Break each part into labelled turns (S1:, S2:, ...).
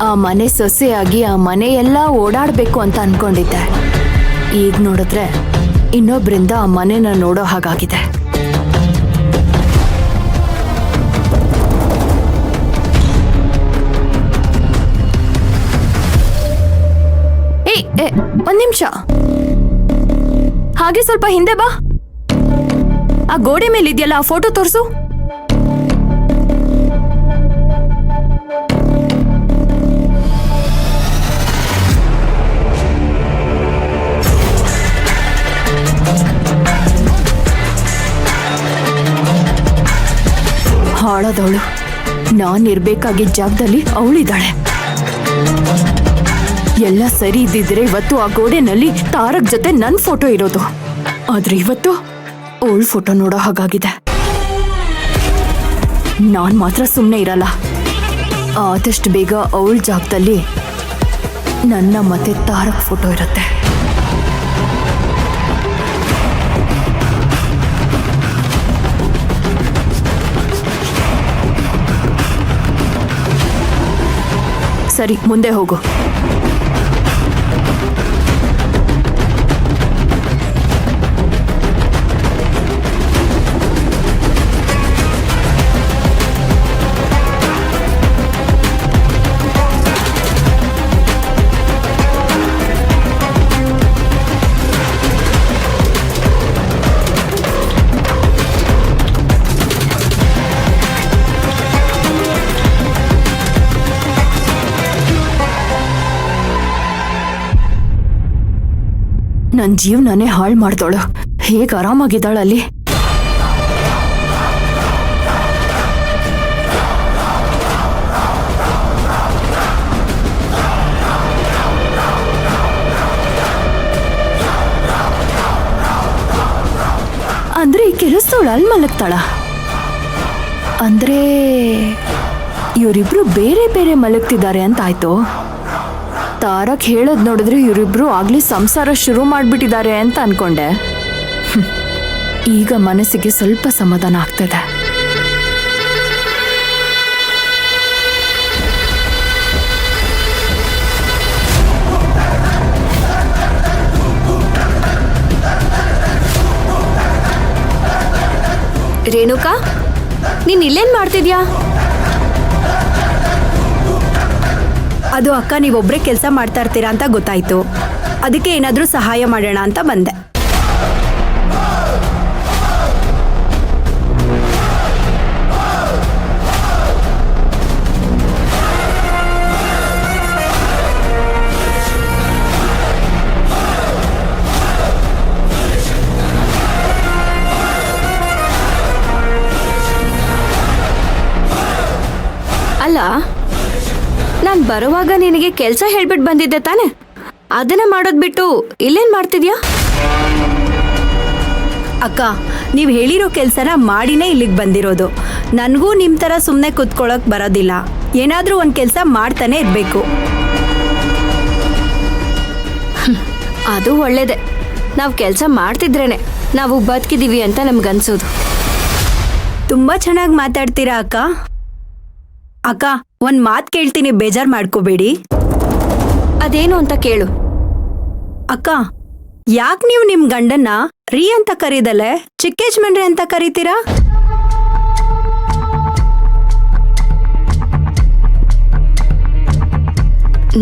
S1: ಆ ಮನೆ ಸೊಸೆಯಾಗಿ ಆ ಮನೆ ಎಲ್ಲ ಓಡಾಡ್ಬೇಕು ಅಂತ ಅನ್ಕೊಂಡಿದ್ದೆ. ಈಗ ನೋಡಿದ್ರೆ ಇನ್ನೊಬ್ರಿಂದ ಆ ಮನೆನ ನೋಡೋ ಹಾಗಾಗಿದೆ. ಒಂದ್ ನಿಮಿಷ, ಹಾಗೆ ಸ್ವಲ್ಪ ಹಿಂದೆ ಬಾ. ಆ ಗೋಡೆ ಮೇಲೆ ಇದೆಯಲ್ಲ ಆ ಫೋಟೋ ತೋರ್ಸು. ಹಾಳದವಳು, ನಾನಿರ್ಬೇಕಾಗಿದ್ದ ಜಾಗದಲ್ಲಿ ಅವಳಿದ್ದಾಳೆ. ಎಲ್ಲ ಸರಿ ಇದ್ದಿದ್ರೆ ಇವತ್ತು ಆ ಗೋಡೆನಲ್ಲಿ ತಾರಕ್ ಜೊತೆ ನನ್ ಫೋಟೋ ಇರೋದು. ಆದ್ರೆ ಇವತ್ತು ಅವಳ ಫೋಟೋ ನೋಡೋ ಹಾಗಾಗಿದೆ. ನಾನ್ ಮಾತ್ರ ಸುಮ್ಮನೆ ಇರಲ್ಲ. ಆದಷ್ಟು ಬೇಗ ಅವಳ ಜಾಗದಲ್ಲಿ ನನ್ನ ಮತ್ತೆ ತಾರಕ್ ಫೋಟೋ ಇರುತ್ತೆ. ಸರಿ, ಮುಂದೆ ಹೋಗು. ನನ್ ಜೀವನನೇ ಹಾಳು ಮಾಡ್ದೋಳು. ಹೇಗ್ ಆರಾಮಾಗಿದ್ದಾಳಲ್ಲಿ. ಅಂದ್ರೆ ಈ ಕೆಲಸದವಳು ಅಲ್ಲಿ ಮಲಗ್ತಾಳ. ಅಂದ್ರೆ ಇವರಿಬ್ರು ಬೇರೆ ಬೇರೆ ಮಲಗ್ತಿದ್ದಾರೆ ಅಂತ ಆಯ್ತು. ತಾರಕ್ ಹೇಳೋದ್ ನೋಡಿದ್ರೆ ಇವರಿಬ್ರು ಆಗ್ಲಿ ಸಂಸಾರ ಶುರು ಮಾಡ್ಬಿಟ್ಟಿದ್ದಾರೆ ಅಂತ ಅನ್ಕೊಂಡೆ. ಈಗ ಮನಸ್ಸಿಗೆ ಸ್ವಲ್ಪ ಸಮಾಧಾನ ಆಗ್ತದೆ.
S2: ರೇಣುಕಾ, ನೀನ್ ಇಲ್ಲೇನ್ ಮಾಡ್ತಿದ್ಯಾ?
S3: ಅದು ಅಕ್ಕ, ನೀವೊಬ್ಬರೇ ಕೆಲಸ ಮಾಡ್ತಾ ಇರ್ತೀರಾ ಅಂತ ಗೊತ್ತಾಯ್ತು. ಅದಕ್ಕೆ ಏನಾದರೂ ಸಹಾಯ ಮಾಡೋಣ ಅಂತ ಬಂದೆ.
S2: ಅಲ್ಲ, ನಾನ್ ಬರುವಾಗ ನಿನಗೆ ಕೆಲಸ ಹೇಳ್ಬಿಟ್ಟು ಬಂದಿದ್ದೆ ತಾನೆ? ಅದನ್ನ ಮಾಡೋದ್ ಬಿಟ್ಟು ಇಲ್ಲೇನ್ ಮಾಡ್ತಿದ್ಯಾ?
S3: ಅಕ್ಕ, ನೀವು ಹೇಳಿರೋ ಕೆಲಸನ ಮಾಡಿನೇ ಇಲ್ಲಿಗೆ ಬಂದಿರೋದು. ನನಗೂ ನಿಮ್ಮ ಥರ ಸುಮ್ಮನೆ ಕೂತ್ಕೊಳ್ಳೋಕೆ ಬರೋದಿಲ್ಲ. ಏನಾದರೂ ಒಂದು ಕೆಲಸ ಮಾಡ್ತಾನೆ ಇರಬೇಕು.
S2: ಅದು ಒಳ್ಳೇದೆ. ನಾವು ಕೆಲಸ ಮಾಡ್ತಿದ್ರೇನೆ ನಾವು ಬದುಕಿದೀವಿ ಅಂತ ನಮ್ಗನ್ಸೋದು.
S3: ತುಂಬ ಚೆನ್ನಾಗಿ ಮಾತಾಡ್ತೀರಾ ಅಕ್ಕ. ಅಕ್ಕ, ಒಂದು ಮಾತು ಕೇಳ್ತೀನಿ, ಬೇಜಾರು ಮಾಡ್ಕೋಬೇಡಿ.
S2: ಅದೇನು ಅಂತ ಕೇಳು.
S3: ಅಕ್ಕ, ಯಾಕೆ ನೀವು ನಿಮ್ಮ ಗಂಡನ್ನ ರೀ ಅಂತ ಕರೀದಲೆ ಚಿಕ್ಕೇಜ್ಮನ್ರಿ ಅಂತ ಕರೀತೀರಾ?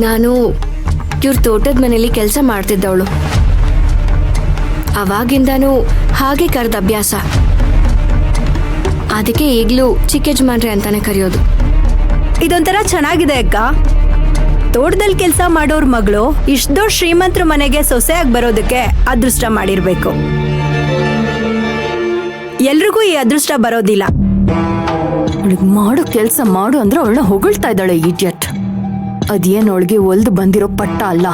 S2: ನಾನು ಇವ್ರ ತೋಟದ ಮನೇಲಿ ಕೆಲಸ ಮಾಡ್ತಿದ್ದವಳು. ಅವಾಗಿಂದಾನು ಹಾಗೆ ಕರೆದ ಅಭ್ಯಾಸ. ಅದಕ್ಕೆ ಈಗಲೂ ಚಿಕ್ಕೇಜ್ಮನ್ರಿ ಅಂತಾನೆ ಕರೆಯೋದು.
S3: ಇದೊಂಥರ ಚೆನ್ನಾಗಿದೆ ಅಕ್ಕ. ತೋಟದಲ್ಲಿ ಕೆಲಸ ಮಾಡೋರ್ ಮಗಳು ಇಷ್ಟು ದೊಡ್ಡ ಶ್ರೀಮಂತರ ಮನೆಗೆ ಸೊಸೆಯಾಗಿ ಬರೋದಕ್ಕೆ ಅದೃಷ್ಟ ಮಾಡಿರ್ಬೇಕು. ಎಲ್ರಿಗೂ ಈ ಅದೃಷ್ಟ ಬರೋದಿಲ್ಲ.
S1: ಅವಳಿಗೆ ಮಾಡೋ ಕೆಲಸ ಮಾಡು ಅಂದ್ರೆ ಅವಳನ್ನ ಹೊಗಳ್ತಾ ಇದ್ದಾಳೆ, ಇಡಿಯಟ್. ಅದೇನು ಅವಳಿಗೆ ಒಲ್ದು ಬಂದಿರೋ ಪಟ್ಟ ಅಲ್ಲ,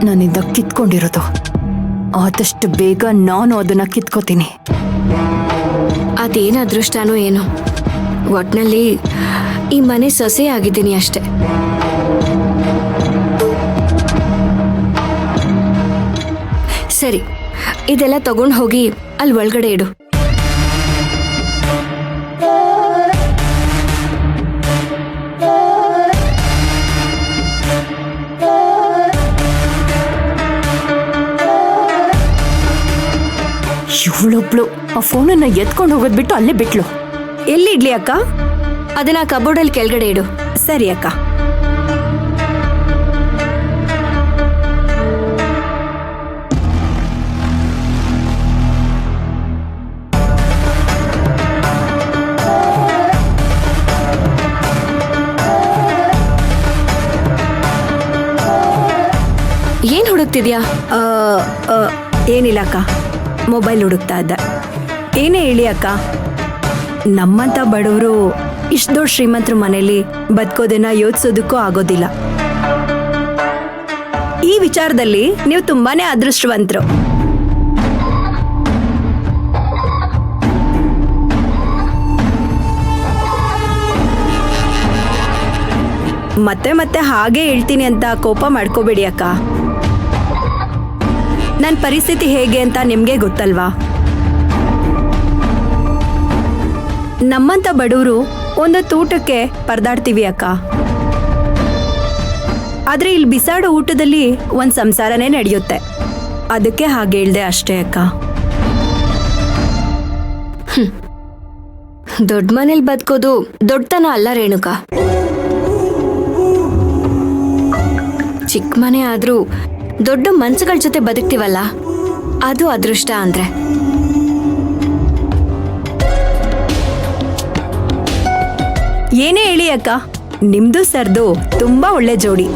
S1: ನನ್ನಿಂದ ಕಿತ್ಕೊಂಡಿರೋದು. ಆದಷ್ಟು ಬೇಗ ನಾನು ಅದನ್ನ ಕಿತ್ಕೋತೀನಿ.
S2: ಅದೇನು ಅದೃಷ್ಟನೋ ಏನೋ, ಒಟ್ನಲ್ಲಿ ಈ ಮನೆ ಸೊಸೆ ಆಗಿದ್ದೀನಿ ಅಷ್ಟೆ. ಸರಿ, ಇದೆಲ್ಲ ತಗೊಂಡು ಹೋಗಿ ಅಲ್ಲಿ ಒಳಗಡೆ ಇಡು.
S1: ಇವಳೊಬ್ಳು ಆ ಫೋನನ್ನ ಎತ್ಕೊಂಡು ಹೋಗೋದ್ ಬಿಟ್ಟು ಅಲ್ಲೇ ಬಿಟ್ಲು.
S3: ಎಲ್ಲಿ ಇಡ್ಲಿ ಅಕ್ಕ?
S2: ಅದನ್ನ ಕಬೋರ್ಡಲ್ಲಿ ಕೆಳಗಡೆ ಇಡು.
S3: ಸರಿ ಅಕ್ಕ.
S2: ಏನ್ ಹುಡುಕ್ತಿದ್ಯಾ?
S3: ಆ, ಆ, ಏನಿಲ್ಲ ಅಕ್ಕ, ಮೊಬೈಲ್ ಹುಡುಕ್ತಾ ಇದ್ದೆ. ಏನೇ ಹೇಳಿ ಅಕ್ಕ, ನಮ್ಮಂತ ಬಡವರು ಇಷ್ಟು ದೊಡ್ಡ ಶ್ರೀಮಂತರ ಮನೇಲಿ ಬದುಕೋದನ್ನ ಯೋಚಿಸೋದಕ್ಕೂ ಆಗೋದಿಲ್ಲ. ಈ ವಿಚಾರದಲ್ಲಿ ನೀವು ತುಂಬಾನೇ ಅದೃಷ್ಟವಂತರು. ಮತ್ತೆ ಮತ್ತೆ ಹಾಗೆ ಹೇಳ್ತೀನಿ ಅಂತ ಕೋಪ ಮಾಡ್ಕೋಬೇಡಿ ಅಕ್ಕ. ನನ್ನ ಪರಿಸ್ಥಿತಿ ಹೇಗೆ ಅಂತ ನಿಮ್ಗೆ ಗೊತ್ತಲ್ವಾ? ನಮ್ಮಂತ ಬಡವರು ಒಂದು ತೂಟಕ್ಕೆ ಪರದಾಡ್ತೀವಿ ಅಕ್ಕ. ಆದ್ರೆ ಇಲ್ಲಿ ಬಿಸಾಡೋ ಊಟದಲ್ಲಿ ಒಂದ್ ಸಂಸಾರನೇ ನಡೆಯುತ್ತೆ. ಅದಕ್ಕೆ ಹಾಗೆ ಹೇಳ್ದೆ ಅಷ್ಟೇ ಅಕ್ಕ.
S2: ದೊಡ್ಡ ಮನೇಲಿ ಬದುಕೋದು ದೊಡ್ಡತನ ಅಲ್ಲ ರೇಣುಕಾ. ಚಿಕ್ಕ ಮನೆ ಆದ್ರೂ ದೊಡ್ಡ ಮನ್ಸುಗಳ ಜೊತೆ ಬದುಕ್ತಿವಲ್ಲ, ಅದು ಅದೃಷ್ಟ ಅಂದ್ರೆ.
S3: ಏನೇ ಹೇಳಿ ಅಕ್ಕ, ನಿಮ್ದು ಸರ್ದು ತುಂಬಾ ಒಳ್ಳೆ ಜೋಡಿ.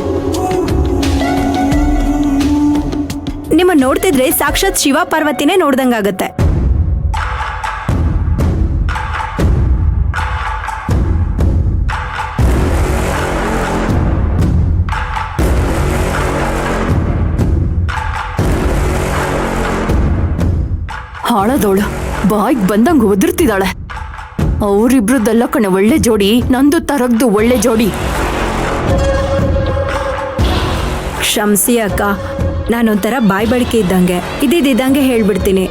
S3: ನಿಮ್ಮ ನೋಡ್ತಿದ್ರೆ ಸಾಕ್ಷಾತ್ ಶಿವ ಪಾರ್ವತಿನೇ ನೋಡ್ದಂಗಾಗತ್ತೆ.
S1: ಹಾಳದವಳು ಬಾಯ್ಗ್ ಬಂದಂಗ್ ಒದರ್ತಿದ್ದಾಳೆ. ಅವರಿಬ್ರದ್ದೆಲ್ಲ ಕಣೆ ಒಳ್ಳೆ ಜೋಡಿ, ನಂದು ತರಗ್ದು ಒಳ್ಳೆ ಜೋಡಿ.
S3: ಕ್ಷಮಿಸಿ ಅಕ್ಕ, ನಾನೊಂಥರ ಬಾಯ್ ಬಳಿಕೆ ಇದ್ದಂಗೆ ಇದ್ದಿದ್ದಂಗೆ ಹೇಳ್ಬಿಡ್ತೀನಿ.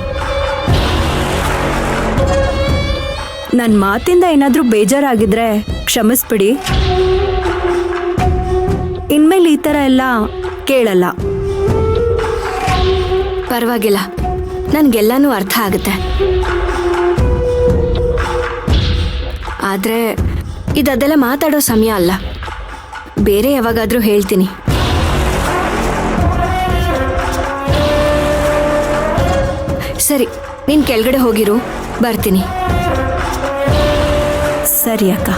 S3: ನನ್ನ ಮಾತಿಂದ ಏನಾದ್ರೂ ಬೇಜಾರಾಗಿದ್ರೆ ಕ್ಷಮಿಸ್ಬಿಡಿ. ಇನ್ಮೇಲೆ ಈ ಥರ ಎಲ್ಲ ಕೇಳಲ್ಲ.
S2: ಪರವಾಗಿಲ್ಲ, ನನ್ಗೆಲ್ಲಾನು ಅರ್ಥ ಆಗುತ್ತೆ. ಆದ್ರೆ ಇದೆಲ್ಲ ಮಾತಾಡೋ ಸಮಯ ಅಲ್ಲ. ಬೇರೆ ಯಾವಾಗಾದ್ರೂ ಹೇಳ್ತೀನಿ. ಸರಿ, ನೀನ್ ಕೆಳಗಡೆ ಹೋಗಿರು, ಬರ್ತೀನಿ.
S3: ಸರಿ ಅಕ್ಕ.